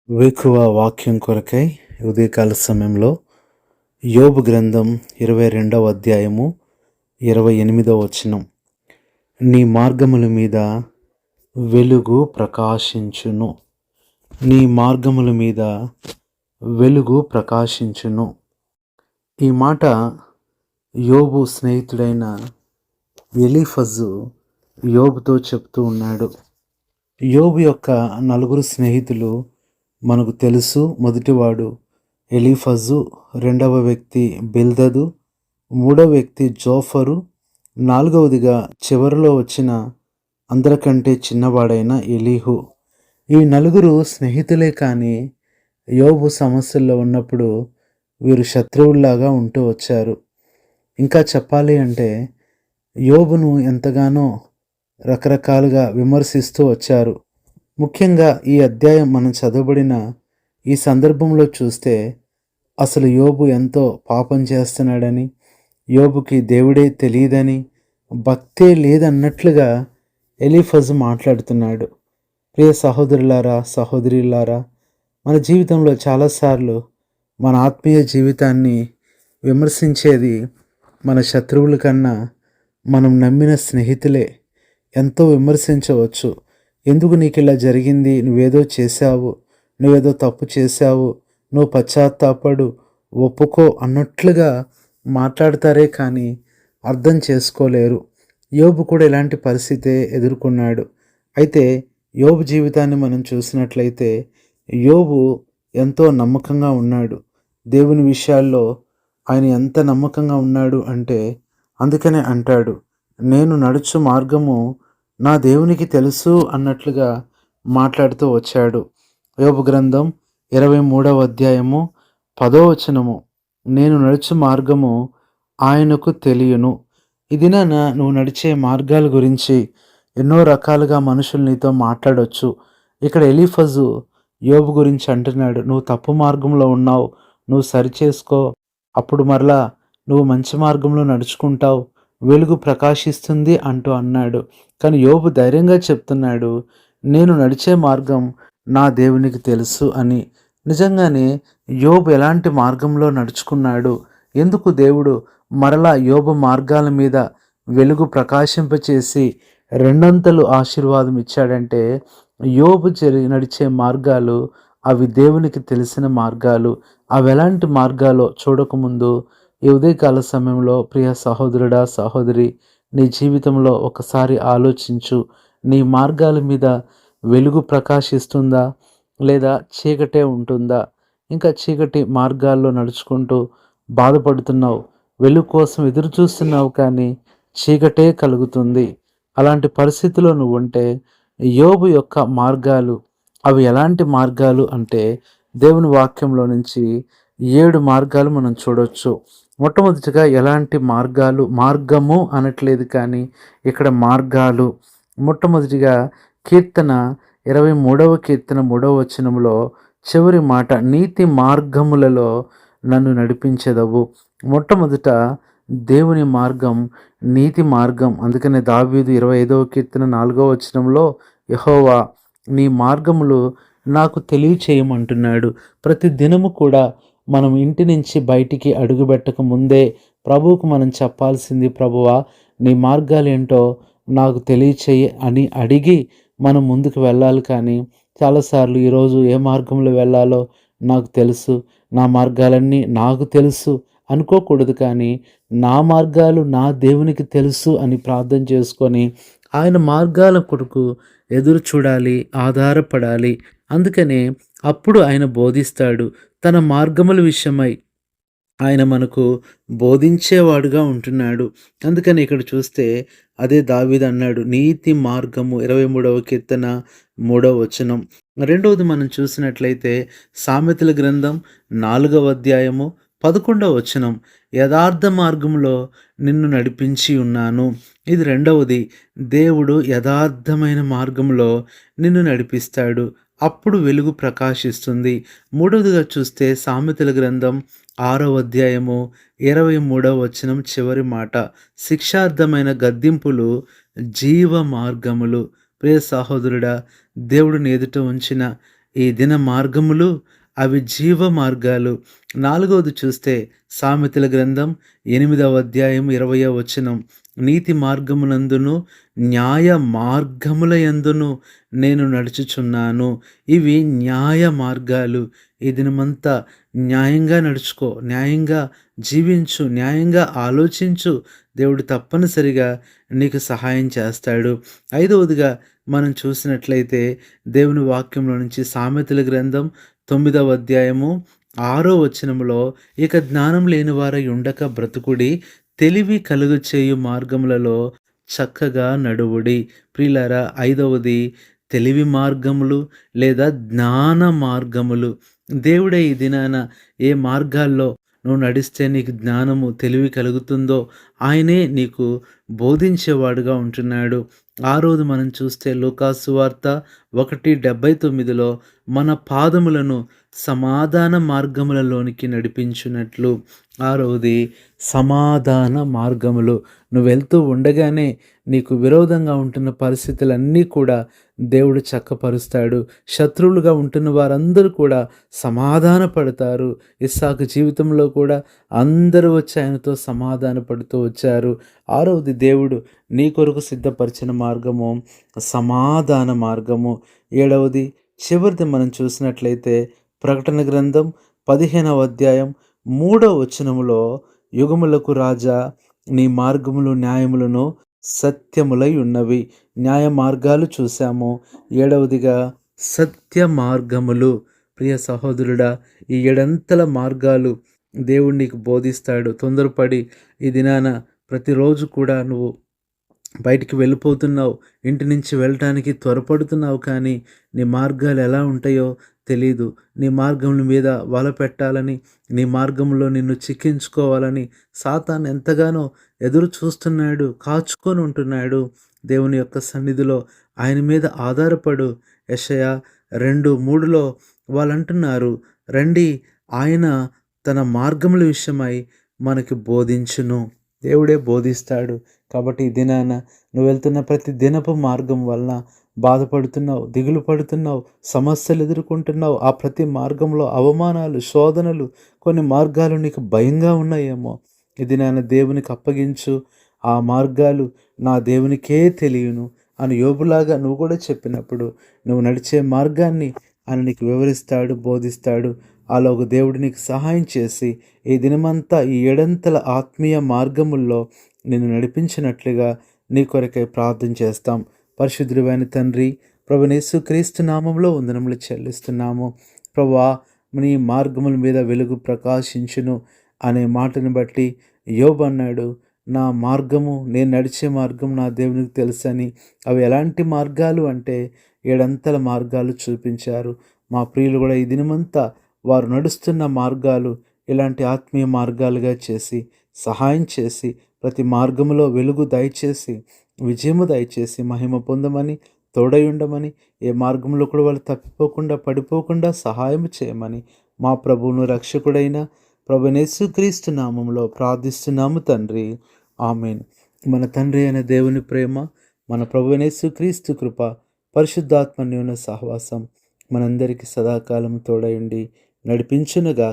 వేకువ వాక్యం కొరకై ఉదయకాల సమయంలో యోబు గ్రంథం 22వ అధ్యాయము 28వ వచనం. నీ మార్గముల మీద వెలుగు ప్రకాశించును. నీ మార్గముల మీద వెలుగు ప్రకాశించును. ఈ మాట యోబు స్నేహితుడైన ఎలీఫజు యోబుతో చెప్తూ ఉన్నాడు. యోబు యొక్క నలుగురు స్నేహితులు మనకు తెలుసు. మొదటివాడు ఎలీఫజు, రెండవ వ్యక్తి బిల్దదు, మూడవ వ్యక్తి జోఫరు, నాలుగవదిగా చివరిలో వచ్చిన అందరికంటే చిన్నవాడైన ఎలీహు. ఈ నలుగురు స్నేహితులే కానీ యోబు సమస్యల్లో ఉన్నప్పుడు వీరు శత్రువుల్లాగా ఉంటూ వచ్చారు. ఇంకా చెప్పాలి అంటే యోబును ఎంతగానో రకరకాలుగా విమర్శిస్తూ వచ్చారు. ముఖ్యంగా ఈ అధ్యాయం మనం చదవబడిన ఈ సందర్భంలో చూస్తే అసలు యోబు ఎంతో పాపం చేస్తున్నాడని, యోబుకి దేవుడే తెలియదని, భక్తే లేదన్నట్లుగా ఎలీఫజు మాట్లాడుతున్నాడు. ప్రియ సహోదరులారా, సహోదరులారా, మన జీవితంలో చాలాసార్లు మన ఆత్మీయ జీవితాన్ని విమర్శించేది మన శత్రువుల కన్నా మనం నమ్మిన స్నేహితులే. ఎంతో విమర్శించవచ్చు. ఎందుకు నీకు ఇలా జరిగింది, నువ్వేదో చేశావు, నువ్వేదో తప్పు చేశావు, నువ్వు పశ్చాత్తాపడు, ఒప్పుకో అన్నట్లుగా మాట్లాడతారే కానీ అర్థం చేసుకోలేరు. యోబు కూడా ఇలాంటి పరిస్థితే ఎదుర్కొన్నాడు. అయితే యోబు జీవితాన్ని మనం చూసినట్లయితే యోబు ఎంతో నమ్మకంగా ఉన్నాడు. దేవుని విషయాల్లో ఆయన ఎంత నమ్మకంగా ఉన్నాడు అంటే అందుకనే అంటాడు, నేను నడుచు మార్గము నా దేవునికి తెలుసు అన్నట్లుగా మాట్లాడుతూ వచ్చాడు. యోబు గ్రంథం 23వ అధ్యాయము 10వ వచనము, నేను నడుచు మార్గము ఆయనకు తెలియను. ఇదినా నువ్వు నడిచే మార్గాల గురించి ఎన్నో రకాలుగా మనుషులు నీతో మాట్లాడవచ్చు. ఇక్కడ ఎలీఫజు యోబు గురించి అంటున్నాడు, నువ్వు తప్పు మార్గంలో ఉన్నావు, నువ్వు సరిచేసుకో, అప్పుడు మరలా నువ్వు మంచి మార్గంలో నడుచుకుంటావు, వెలుగు ప్రకాశిస్తుంది అంటూ అన్నాడు. కానీ యోబు ధైర్యంగా చెప్తున్నాడు, నేను నడిచే మార్గం నా దేవునికి తెలుసు అని. నిజంగానే యోబు ఎలాంటి మార్గంలో నడుచుకున్నాడు, ఎందుకు దేవుడు మరలా యోబు మార్గాల మీద వెలుగు ప్రకాశింపచేసి రెండంతలు ఆశీర్వాదం ఇచ్చాడంటే యోబు నడిచే మార్గాలు అవి దేవునికి తెలిసిన మార్గాలు. అవి ఎలాంటి మార్గాలో చూడకముందు ఈ ఉదయకాల సమయంలో ప్రియ సహోదరుడా, సహోదరి, నీ జీవితంలో ఒకసారి ఆలోచించు. నీ మార్గాల మీద వెలుగు ప్రకాశిస్తుందా లేదా చీకటే ఉంటుందా? ఇంకా చీకటి మార్గాల్లో నడుచుకుంటూ బాధపడుతున్నావు, వెలుగు కోసం ఎదురు చూస్తున్నావు కానీ చీకటే కలుగుతుంది. అలాంటి పరిస్థితిలో నువ్వు ఉంటే యోబు యొక్క మార్గాలు అవి ఎలాంటి మార్గాలు అంటే దేవుని వాక్యంలో నుంచి 7 మార్గాలు మనం చూడొచ్చు. మొట్టమొదటిగా ఎలాంటి మార్గాలు, మార్గము అనట్లేదు కానీ ఇక్కడ మార్గాలు. మొట్టమొదటిగా కీర్తన 23వ కీర్తన 3వ వచనంలో చివరి మాట, నీతి మార్గములలో నన్ను నడిపించెదవు. మొట్టమొదట దేవుని మార్గం నీతి మార్గం. అందుకనే దావీదు 25వ కీర్తన 4వ వచనంలో యెహోవా నీ మార్గములు నాకు తెలియచేయమంటున్నాడు. ప్రతి దినము కూడా మనం ఇంటి నుంచి బయటికి అడుగుపెట్టక ముందే ప్రభువుకు మనం చెప్పాల్సింది, ప్రభువా నీ మార్గాలు ఏంటో నాకు తెలియచేయి అని అడిగి మనం ముందుకు వెళ్ళాలి. కానీ చాలాసార్లు ఈరోజు ఏ మార్గంలో వెళ్ళాలో నాకు తెలుసు, నా మార్గాలన్నీ నాకు తెలుసు అనుకోకూడదు. కానీ నా మార్గాలు నా దేవునికి తెలుసు అని ప్రార్థన చేసుకొని ఆయన మార్గాల కొరకు ఎదురు చూడాలి, ఆధారపడాలి. అందుకనే అప్పుడు ఆయన బోధిస్తాడు. తన మార్గముల విషయమై ఆయన మనకు బోధించేవాడుగా ఉంటున్నాడు. అందుకని ఇక్కడ చూస్తే అదే దావీదు అన్నాడు, నీతి మార్గము 23వ కీర్తన 3వ వచనం. రెండవది మనం చూసినట్లయితే సామెతల గ్రంథం 4వ అధ్యాయము 11వ వచనం, యథార్థ మార్గంలో నిన్ను నడిపించి ఉన్నాను. ఇది రెండవది, దేవుడు యథార్థమైన మార్గంలో నిన్ను నడిపిస్తాడు, అప్పుడు వెలుగు ప్రకాశిస్తుంది. మూడవదిగా చూస్తే సామెతల గ్రంథం 6వ అధ్యాయము 23వ వచనం చివరి మాట, శిక్షార్థమైన గద్దింపులు జీవ మార్గములు. ప్రియ సహోదరుడా, దేవుడిని ఎదుట ఉంచిన ఈ దిన మార్గములు అవి జీవ మార్గాలు. నాలుగవది చూస్తే సామెతల గ్రంథం 8వ అధ్యాయం 20వ వచనం. నీతి మార్గమునందును న్యాయ మార్గముల యందును నేను నడుచుచున్నాను. ఇవి న్యాయ మార్గాలు. ఈ దినమంతా న్యాయంగా నడుచుకో, న్యాయంగా జీవించు, న్యాయంగా ఆలోచించు. దేవుడు తప్పనిసరిగా నీకు సహాయం చేస్తాడు. ఐదవదిగా మనం చూసినట్లయితే దేవుని వాక్యంలో నుంచి సామెతల గ్రంథం 9వ అధ్యాయము 6వ వచనములో, ఇక జ్ఞానం లేని వారై ఉండక బ్రతుకుడి, తెలివి కలుగు చేయు మార్గములలో చక్కగా నడువుడి. ప్రియులారా, ఐదవది తెలివి మార్గములు లేదా జ్ఞాన మార్గములు. దేవుడే ఈ దినాన ఏ మార్గాల్లో నువ్వు నడిస్తే నీకు జ్ఞానము తెలివి కలుగుతుందో ఆయనే నీకు బోధించేవాడుగా ఉంటున్నాడు. ఆ రోజు మనం చూస్తే లూకాసు వార్త 1:79లో మన పాదములను సమాధాన మార్గములలోనికి నడిపించున్నట్లు. ఆరవది సమాధాన మార్గములు. నువ్వు వెళ్తూ ఉండగానే నీకు విరోధంగా ఉంటున్న పరిస్థితులన్నీ కూడా దేవుడు చక్కపరుస్తాడు. శత్రువులుగా ఉంటున్న వారందరూ కూడా సమాధాన పడతారు. ఇస్సాకు జీవితంలో కూడా అందరూ వచ్చి ఆయనతో సమాధాన పడుతూ వచ్చారు. ఆరవది దేవుడు నీ కొరకు సిద్ధపరిచిన మార్గము సమాధాన మార్గము. ఏడవది చివరిది మనం చూసినట్లయితే ప్రకటన గ్రంథం 15వ అధ్యాయం 3వ వచనములో, యుగములకు రాజా నీ మార్గములు న్యాయములను సత్యములై ఉన్నవి. న్యాయ మార్గాలు చూసాము. ఏడవదిగా సత్య మార్గములు. ప్రియ సహోదరుడా, ఈ ఏడంతల మార్గాలు దేవుడు నీకు బోధిస్తాడు. తొందరపడి ఈ దినాన ప్రతిరోజు కూడా నువ్వు బయటికి వెళ్ళిపోతున్నావు, ఇంటి నుంచి వెళ్ళటానికి త్వరపడుతున్నావు, కానీ నీ మార్గాలు ఎలా ఉంటాయో తెలీదు. నీ మార్గముల మీద వల పెట్టాలని, నీ మార్గంలో నిన్ను చిక్కించుకోవాలని సాతాను ఎంతగానో ఎదురు చూస్తున్నాడు, కాచుకొని ఉంటున్నాడు. దేవుని యొక్క సన్నిధిలో ఆయన మీద ఆధారపడు. యెషయా 2:3లో వాళ్ళు అంటున్నారు, రండి ఆయన తన మార్గముల విషయమై మనకి బోధించును. దేవుడే బోధిస్తాడు. కాబట్టి ఈ దినాన నువ్వు వెళ్తున్న ప్రతి దినపు మార్గం వలన బాధపడుతున్నావు, దిగులు పడుతున్నావు, సమస్యలు ఎదుర్కొంటున్నావు. ఆ ప్రతి మార్గంలో అవమానాలు, శోధనలు, కొన్ని మార్గాలు నీకు భయంగా ఉన్నాయేమో. ఈ దినాన దేవునికి అప్పగించు. ఆ మార్గాలు నా దేవునికే తెలియను అని యోబులాగా నువ్వు కూడా చెప్పినప్పుడు నువ్వు నడిచే మార్గాన్ని ఆయన నీకు వివరిస్తాడు, బోధిస్తాడు. అలాగ దేవుడు నీకు సహాయం చేసి ఈ దినమంతా ఈ ఏడంతల ఆత్మీయ మార్గముల్లో నిన్ను నడిపించినట్లుగా నీ కొరకై ప్రార్థన చేస్తాం. పరిశుద్ధుడైన తండ్రి, ప్రభువైన యేసుక్రీస్తు నామములో వందనములు చెల్లిస్తున్నాము. ప్రభువా, నీ మార్గముల మీద వెలుగు ప్రకాశించును అనే మాటను బట్టి యోబు అన్నాడు, నా మార్గము, నేను నడిచే మార్గం నా దేవునికి తెలుసని. అవి ఎలాంటి మార్గాలు అంటే ఏడంతల మార్గాలు చూపించారు. మా ప్రియులు కూడా ఈ దినమంతా వారు నడుస్తున్న మార్గాలు ఇలాంటి ఆత్మీయ మార్గాలుగా చేసి సహాయం చేసి ప్రతి మార్గములో వెలుగు దయచేసి విజయము దయచేసి మహిమ పొందమని, తోడై ఉండమని, ఏ మార్గంలో కూడా వాళ్ళు తప్పిపోకుండా పడిపోకుండా సహాయం చేయమని మా ప్రభువును రక్షకుడైన ప్రభువైన యేసుక్రీస్తు నామములో ప్రార్థిస్తున్నాము తండ్రి. ఆమేన్. మన తండ్రి అయిన దేవుని ప్రేమ, మన ప్రభువైన యేసుక్రీస్తు కృప, పరిశుద్ధాత్మ అన్యోన్య సహవాసం మనందరికీ సదాకాలం తోడై ఉండి నడిపించునుగా.